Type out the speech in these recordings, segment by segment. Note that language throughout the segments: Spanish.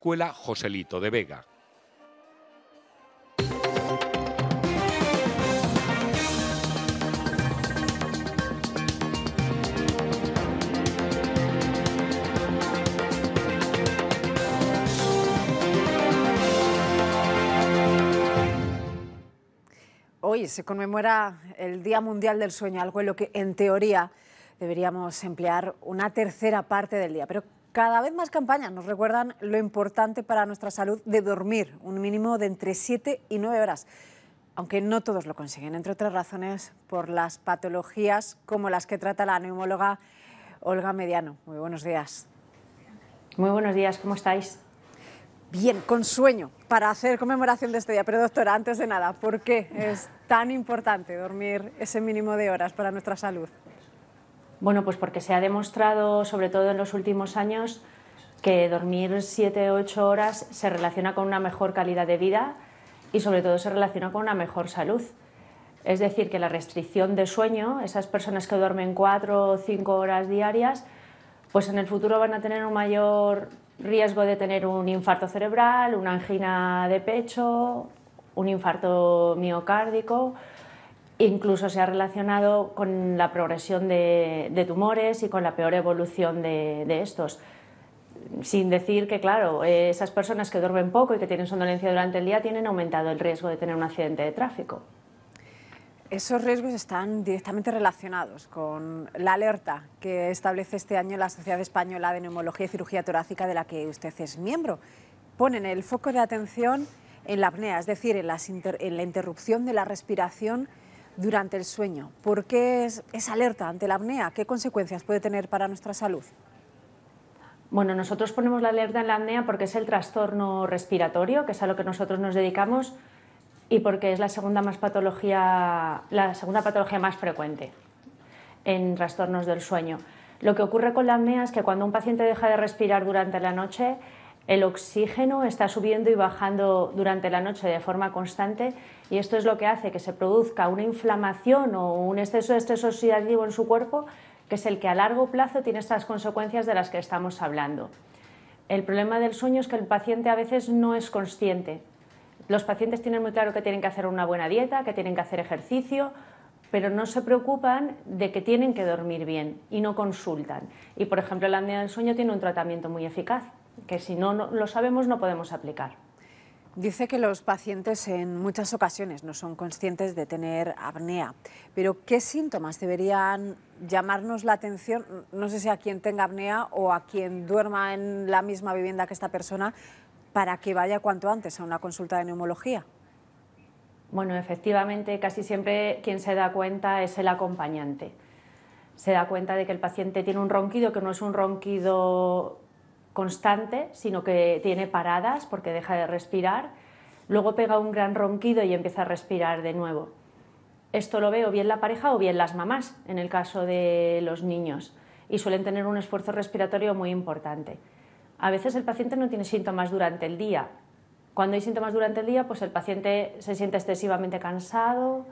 Escuela Joselito de Vega. Hoy se conmemora el Día Mundial del Sueño, algo en lo que en teoría deberíamos emplear una tercera parte del día. Pero cada vez más campañas nos recuerdan lo importante para nuestra salud de dormir un mínimo de entre 7 y 9 horas, aunque no todos lo consiguen, entre otras razones por las patologías como las que trata la neumóloga Olga Mediano. Muy buenos días. Muy buenos días, ¿cómo estáis? Bien, con sueño, para hacer conmemoración de este día. Pero doctora, antes de nada, ¿por qué es tan importante dormir ese mínimo de horas para nuestra salud? Bueno, pues porque se ha demostrado, sobre todo en los últimos años, que dormir 7 o 8 horas se relaciona con una mejor calidad de vida y sobre todo se relaciona con una mejor salud. Es decir, que la restricción de sueño, esas personas que duermen 4 o 5 horas diarias, pues en el futuro van a tener un mayor riesgo de tener un infarto cerebral, una angina de pecho, un infarto miocárdico. Incluso se ha relacionado con la progresión de tumores y con la peor evolución de estos. Sin decir que, claro, esas personas que duermen poco y que tienen somnolencia durante el día tienen aumentado el riesgo de tener un accidente de tráfico. Esos riesgos están directamente relacionados con la alerta que establece este año la Sociedad Española de Neumología y Cirugía Torácica, de la que usted es miembro. Ponen el foco de atención en la apnea, es decir, en la interrupción de la respiración durante el sueño. ¿Por qué es alerta ante la apnea? ¿Qué consecuencias puede tener para nuestra salud? Bueno, nosotros ponemos la alerta en la apnea porque es el trastorno respiratorio, que es a lo que nosotros nos dedicamos, y porque es la segunda patología más frecuente en trastornos del sueño. Lo que ocurre con la apnea es que cuando un paciente deja de respirar durante la noche, el oxígeno está subiendo y bajando durante la noche de forma constante, y esto es lo que hace que se produzca una inflamación o un exceso de estrés oxidativo en su cuerpo, que es el que a largo plazo tiene estas consecuencias de las que estamos hablando. El problema del sueño es que el paciente a veces no es consciente. Los pacientes tienen muy claro que tienen que hacer una buena dieta, que tienen que hacer ejercicio, pero no se preocupan de que tienen que dormir bien y no consultan. Y, por ejemplo, la apnea del sueño tiene un tratamiento muy eficaz, que si no lo sabemos no podemos aplicar. Dice que los pacientes en muchas ocasiones no son conscientes de tener apnea, pero ¿qué síntomas deberían llamarnos la atención? No sé si a quien tenga apnea o a quien duerma en la misma vivienda que esta persona, para que vaya cuanto antes a una consulta de neumología. Bueno, efectivamente, casi siempre quien se da cuenta es el acompañante. Se da cuenta de que el paciente tiene un ronquido que no es un ronquido constante, sino que tiene paradas porque deja de respirar, luego pega un gran ronquido y empieza a respirar de nuevo. Esto lo ve o bien la pareja o bien las mamás, en el caso de los niños, y suelen tener un esfuerzo respiratorio muy importante. A veces el paciente no tiene síntomas durante el día. Cuando hay síntomas durante el día, pues el paciente se siente excesivamente cansado,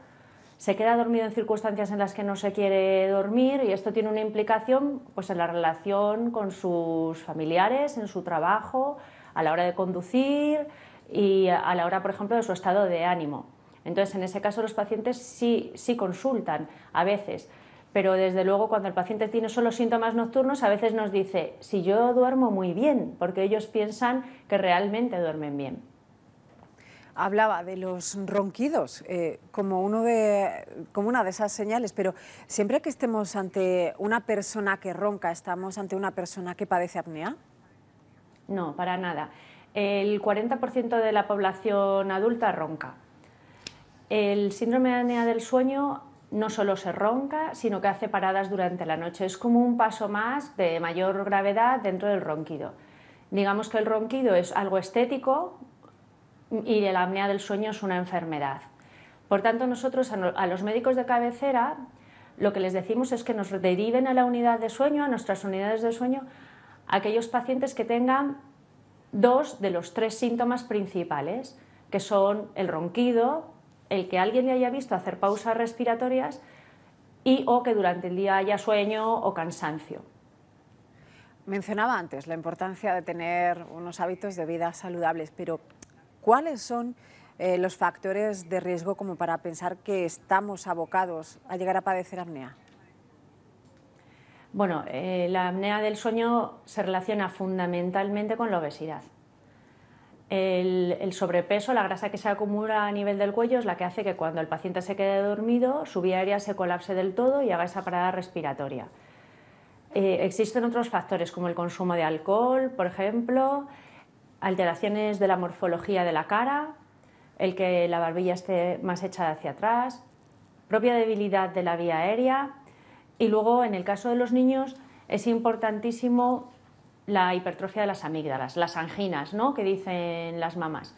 se queda dormido en circunstancias en las que no se quiere dormir, y esto tiene una implicación pues, en la relación con sus familiares, en su trabajo, a la hora de conducir y a la hora, por ejemplo, de su estado de ánimo. Entonces, en ese caso, los pacientes sí consultan a veces, pero desde luego cuando el paciente tiene solo síntomas nocturnos, a veces nos dice, si yo duermo muy bien, porque ellos piensan que realmente duermen bien. Hablaba de los ronquidos como una de esas señales, pero siempre que estemos ante una persona que ronca, ¿estamos ante una persona que padece apnea? No, para nada. El 40% de la población adulta ronca. El síndrome de apnea del sueño no solo se ronca, sino que hace paradas durante la noche. Es como un paso más de mayor gravedad dentro del ronquido. Digamos que el ronquido es algo estético y la apnea del sueño es una enfermedad. Por tanto, nosotros a los médicos de cabecera lo que les decimos es que nos deriven a la unidad de sueño, a nuestras unidades de sueño, a aquellos pacientes que tengan 2 de los 3 síntomas principales, que son el ronquido, el que alguien le haya visto hacer pausas respiratorias o que durante el día haya sueño o cansancio. Mencionaba antes la importancia de tener unos hábitos de vida saludables, pero ¿cuáles son los factores de riesgo como para pensar que estamos abocados a llegar a padecer apnea? Bueno, la apnea del sueño se relaciona fundamentalmente con la obesidad. El sobrepeso, la grasa que se acumula a nivel del cuello, es la que hace que cuando el paciente se quede dormido, su vía aérea se colapse del todo y haga esa parada respiratoria. Existen otros factores como el consumo de alcohol, por ejemplo, alteraciones de la morfología de la cara, el que la barbilla esté más echada hacia atrás, propia debilidad de la vía aérea, y luego en el caso de los niños es importantísimo la hipertrofia de las amígdalas, las anginas, ¿no?, que dicen las mamás.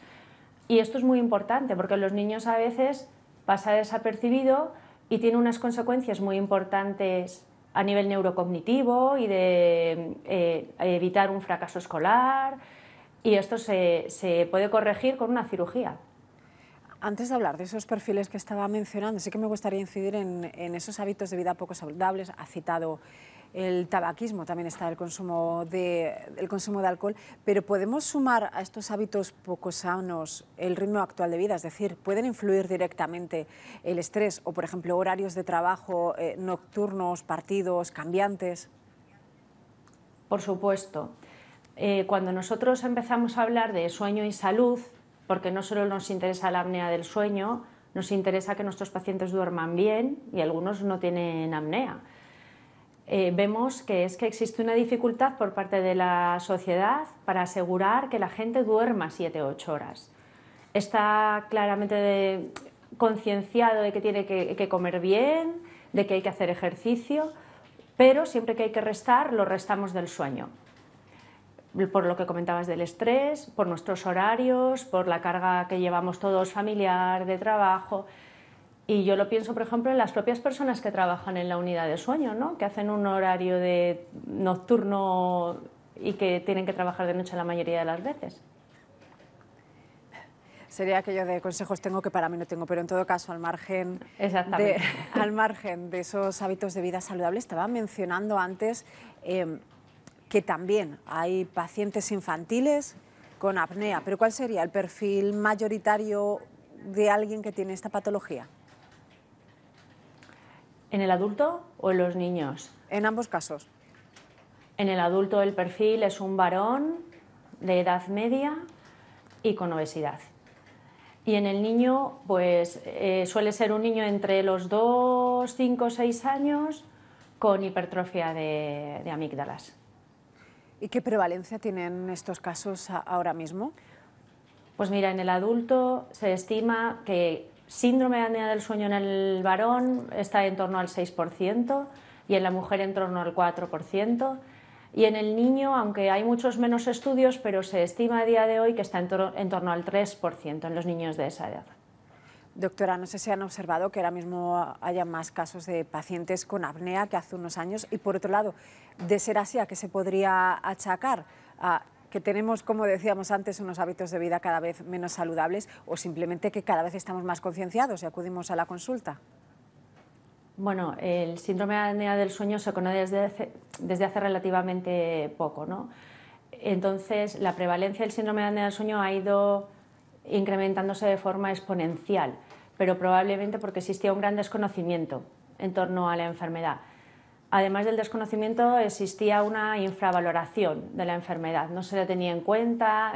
Y esto es muy importante porque en los niños a veces pasa desapercibido y tiene unas consecuencias muy importantes a nivel neurocognitivo y de evitar un fracaso escolar, y esto se puede corregir con una cirugía. Antes de hablar de esos perfiles que estaba mencionando, sí que me gustaría incidir en esos hábitos de vida poco saludables. Ha citado el tabaquismo, también está el consumo de alcohol, pero ¿podemos sumar a estos hábitos poco sanos el ritmo actual de vida? Es decir, ¿pueden influir directamente el estrés o, por ejemplo, horarios de trabajo nocturnos, partidos, cambiantes? Por supuesto. Cuando nosotros empezamos a hablar de sueño y salud, porque no solo nos interesa la apnea del sueño, nos interesa que nuestros pacientes duerman bien y algunos no tienen apnea. Vemos que existe una dificultad por parte de la sociedad para asegurar que la gente duerma 7 o 8 horas. Está claramente concienciado de que tiene que comer bien, de que hay que hacer ejercicio, pero siempre que hay que restar, lo restamos del sueño. Por lo que comentabas del estrés, por nuestros horarios, por la carga que llevamos todos familiar, de trabajo. Y yo lo pienso, por ejemplo, en las propias personas que trabajan en la unidad de sueño, ¿no?, que hacen un horario nocturno y que tienen que trabajar de noche la mayoría de las veces. Sería aquello de consejos tengo que para mí no tengo, pero en todo caso, al margen de esos hábitos de vida saludables, estaba mencionando antes que también hay pacientes infantiles con apnea, pero ¿cuál sería el perfil mayoritario de alguien que tiene esta patología? ¿En el adulto o en los niños? En ambos casos. En el adulto el perfil es un varón de edad media y con obesidad. Y en el niño, pues suele ser un niño entre los 2, 5, 6 años con hipertrofia de amígdalas. ¿Y qué prevalencia tienen estos casos ahora mismo? Pues mira, en el adulto se estima que síndrome de apnea del sueño en el varón está en torno al 6% y en la mujer en torno al 4%. Y en el niño, aunque hay muchos menos estudios, pero se estima a día de hoy que está en torno al 3% en los niños de esa edad. Doctora, no sé si han observado que ahora mismo haya más casos de pacientes con apnea que hace unos años y, por otro lado, de ser así, ¿a qué se podría achacar? Que tenemos, como decíamos antes, unos hábitos de vida cada vez menos saludables o simplemente que cada vez estamos más concienciados y acudimos a la consulta. Bueno, el síndrome de apnea del sueño se conoce desde hace relativamente poco, ¿no? Entonces, la prevalencia del síndrome de apnea del sueño ha ido incrementándose de forma exponencial, pero probablemente porque existía un gran desconocimiento en torno a la enfermedad. Además del desconocimiento, existía una infravaloración de la enfermedad, no se la tenía en cuenta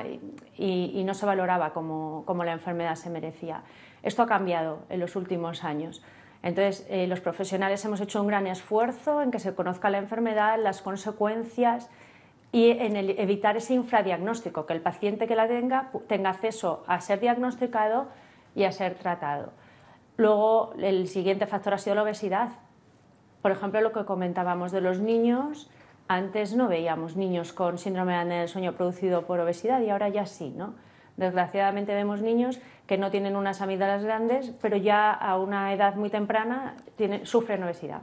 y no se valoraba como la enfermedad se merecía. Esto ha cambiado en los últimos años. Entonces, los profesionales hemos hecho un gran esfuerzo en que se conozca la enfermedad, las consecuencias y en evitar ese infradiagnóstico, que el paciente que la tenga acceso a ser diagnosticado y a ser tratado. Luego, el siguiente factor ha sido la obesidad. Por ejemplo, lo que comentábamos de los niños, antes no veíamos niños con síndrome de apnea del sueño producido por obesidad y ahora ya sí, ¿no? Desgraciadamente vemos niños que no tienen unas amígdalas grandes, pero ya a una edad muy temprana sufren obesidad.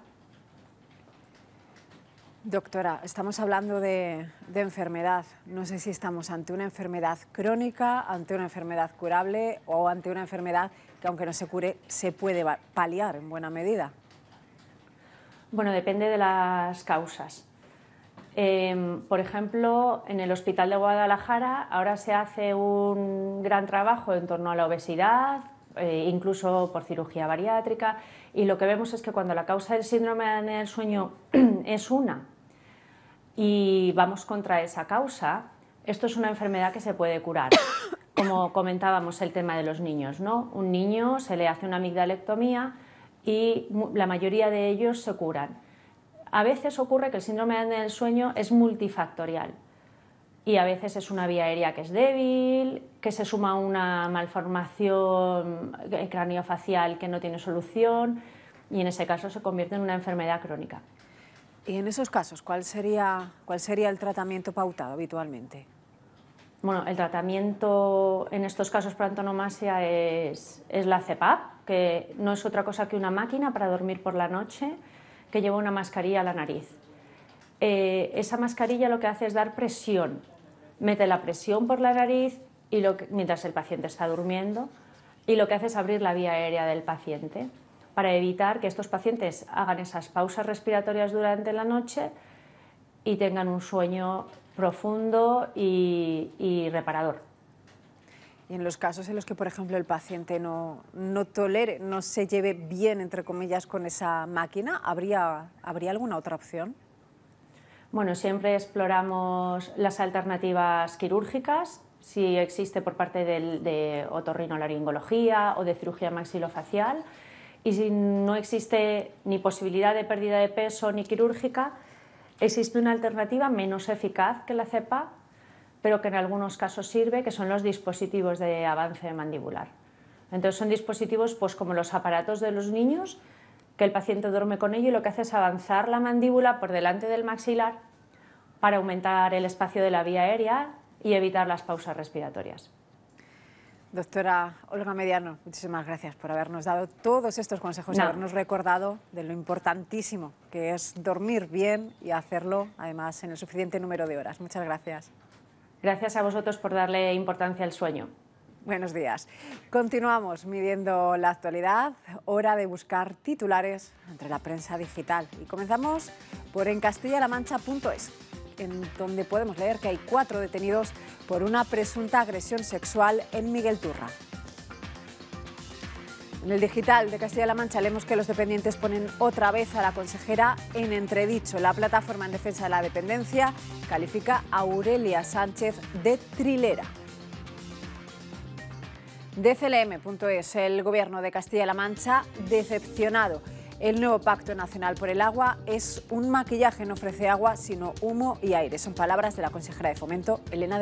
Doctora, estamos hablando de enfermedad. No sé si estamos ante una enfermedad crónica, ante una enfermedad curable o ante una enfermedad que, aunque no se cure, se puede paliar en buena medida. Bueno, depende de las causas. Por ejemplo, en el Hospital de Guadalajara ahora se hace un gran trabajo en torno a la obesidad, incluso por cirugía bariátrica, y lo que vemos es que cuando la causa del síndrome de apnea del sueño es una y vamos contra esa causa, esto es una enfermedad que se puede curar. Como comentábamos el tema de los niños, ¿no? Un niño se le hace una amigdalectomía y la mayoría de ellos se curan. A veces ocurre que el síndrome de apnea del sueño es multifactorial y a veces es una vía aérea que es débil, que se suma a una malformación craneofacial que no tiene solución y en ese caso se convierte en una enfermedad crónica. Y en esos casos, ¿cuál sería el tratamiento pautado habitualmente? Bueno, el tratamiento en estos casos por antonomasia es la CPAP, que no es otra cosa que una máquina para dormir por la noche que lleva una mascarilla a la nariz. Esa mascarilla lo que hace es dar presión, mete la presión por la nariz mientras el paciente está durmiendo y lo que hace es abrir la vía aérea del paciente para evitar que estos pacientes hagan esas pausas respiratorias durante la noche y tengan un sueño profundo y reparador. Y en los casos en los que, por ejemplo, el paciente no tolere, no se lleve bien, entre comillas, con esa máquina, ¿habría alguna otra opción? Bueno, siempre exploramos las alternativas quirúrgicas, si existe por parte de otorrinolaringología o de cirugía maxilofacial, y si no existe ni posibilidad de pérdida de peso ni quirúrgica, existe una alternativa menos eficaz que la CPAP, pero que en algunos casos sirve, que son los dispositivos de avance mandibular. Entonces son dispositivos pues, como los aparatos de los niños, que el paciente duerme con ello y lo que hace es avanzar la mandíbula por delante del maxilar para aumentar el espacio de la vía aérea y evitar las pausas respiratorias. Doctora Olga Mediano, muchísimas gracias por habernos dado todos estos consejos y habernos recordado de lo importantísimo que es dormir bien y hacerlo, además, en el suficiente número de horas. Muchas gracias. Gracias a vosotros por darle importancia al sueño. Buenos días. Continuamos midiendo la actualidad, hora de buscar titulares entre la prensa digital. Y comenzamos por encastillaLamancha.es, en donde podemos leer que hay 4 detenidos por una presunta agresión sexual en Miguelturra. En el digital de Castilla-La Mancha leemos que los dependientes ponen otra vez a la consejera en entredicho. La plataforma en defensa de la dependencia califica a Aurelia Sánchez de trilera. DCLM.es, el Gobierno de Castilla-La Mancha decepcionado. El nuevo Pacto Nacional por el Agua es un maquillaje, no ofrece agua, sino humo y aire. Son palabras de la consejera de Fomento, Elena de la